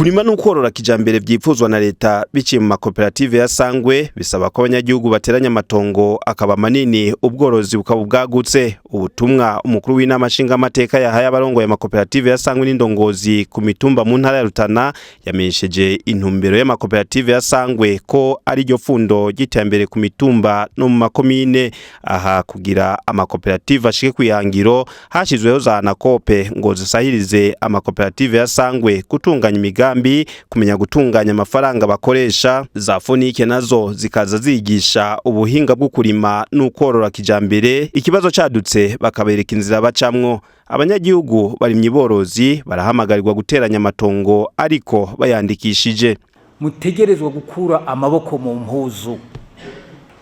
Kurima n'ukworora kijambere vyipfuzwa na Reta biciye mu makoperative ya Sangwe bisaba ko abanyagihugu bateranya amatongo akaba manini ubworozi bukaba bwagutse. Ubutumwa umukuru w'inama Nshingamateka yahaye abarongoye amakoperative ya Sangwe n'indongozi ku mitumba mu ntara ya Reta yamenyesheje intumbero y'amakoperative ya Sangwe ko ari ryo fundo ry'iterambere ku mitumba no mu makomine. Aha kugira amakoperative ashike kwihangiro hashizweho za nakope ngo zisahirize amakoperative ya Sangwe gutunganya imigambi, kumenya gutunganya amafaranga bakoresha. Za fonike nazo zikaza zigisha ubuhinga bwo kurima n'ukworora kijambere. Ikibazo cadutse bakabereka inzira bacamwo. Abanyagihugu barimye borozi barahamagarirwa guteranya amatongo ariko bayandikishije. Mutegerezwa gukura amaboko mu mpuzu,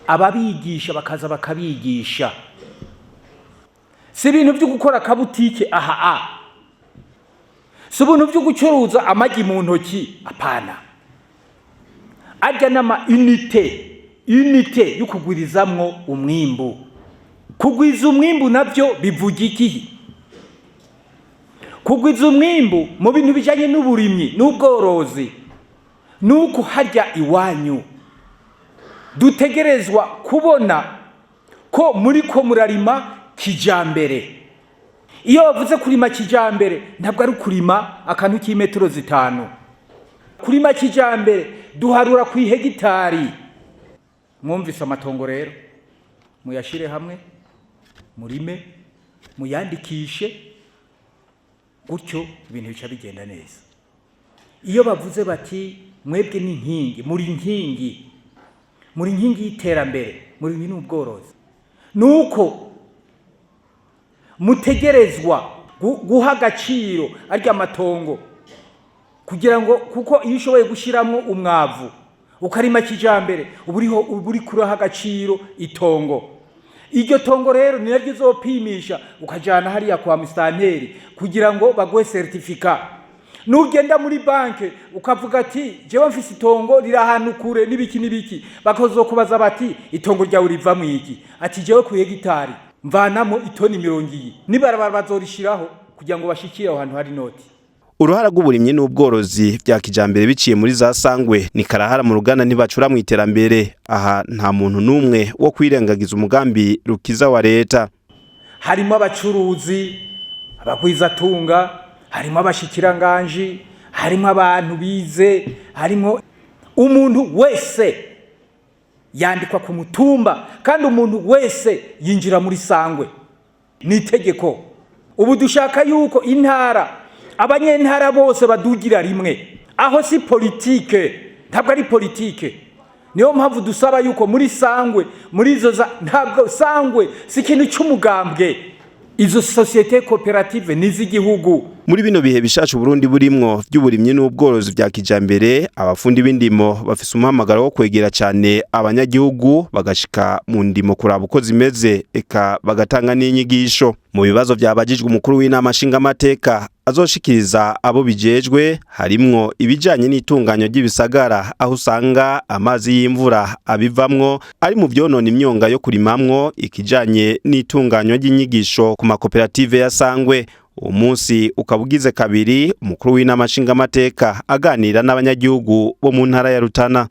ababigisha bakaza bakabigisha. Si ibintu byo gukora kabutike si ibintu byo gucuruza amagi mu ntoki, apana. Ajya nama unite yo kugwirizamwo umwimbu. Kugwiza umwimbu navyo bivuga iki? Kugwiza umwimbu mu bintu bijanye n'uburimyi n'ubworozi nuko harya iwanyu dutegerezwa kubona ko muri ko murarima kijambere. Iyo bavuze kurima kijambere ntabwo ari kurima akantu k'imetero 5. Kurima kijambere duharura ku hegitari. Mwumvise amatongo rero muyashire hamwe, murime, muyandikishe, gutyo ibintu bica bigenda neza. Iyo bavuze bati mwebwe ni inkingi, muri inkingi y'iterambere, muri n'ubworozi, nuko mutegerezwa guha agaciro arya matongo kugira ngo, kuko iyo ushoboye gushiramo umwavu ukarima kijambere uburi kuraha agaciro itongo. Iryo tongo rero ni naryo uzopimisha ukajana hariya kwa mustanteri kugira ngo baguhe certificat. Nugenda muri banke ukavuga ati jewe mfise itongo riri ahantu kure n'ibiki bakozokubaza bati itongo ryawe riva mu iki? Ati jewe ku hegitari mvanamo itoni 70. Nibarabara bazorishiraho kugira ngo bashikire aho hantu hari noti. Uruhara rw'uburimyi n'ubworozi bya kijambere biciye muri za Sangwe ni karahara mu ruganda ntibacura mu iterambere. Aha nta muntu numwe wo kwirengagiza umugambi rukiza wa Reta. Harimo abacuruzi, abagwizatunga, harimo abashikiranganje, harimo abantu bize, harimo umuntu wese yandikwa ku mutumba, kandi umuntu wese yinjira muri Sangwe. Ni itegeko. Ubu dushaka yuko intara, abanyentara bose badugira rimwe. Aho si politike, ntabwo ari politike. Niyo mpamvu dusaba yuko muri Sangwe, muri izo ntabwo Sangwe si ikintu cy'umugambwe. Izo societe koperative niz'igihugu. Muri bino bihe bishasha Burundi burimwo by'uburimyi n'ubworozi bya kijambere, abafundi b'indimo bafise umuhamagaro wo kwegera cyane abanyagihugu bagashika mu ndimo kuraba uko zimeze, eka bagatanga n'inyigisho. Mu bibazo byabajijwe umukuru w'inama Nshingamateka azoshikiriza abo bijejwe harimwo ibijanye n'itunganywa ry'ibisagara, aho usanga amazi y'imvura abivamwo ari mu vyonona imyonga yo kurimamwo, ikijanye n'itunganywa ry'inyigisho ku makoperative ya Sangwe. Umunsi ukabugize kabiri umukuru w'inama Nshingamateka aganira n'abanyagihugu bo mu ntara ya Reta.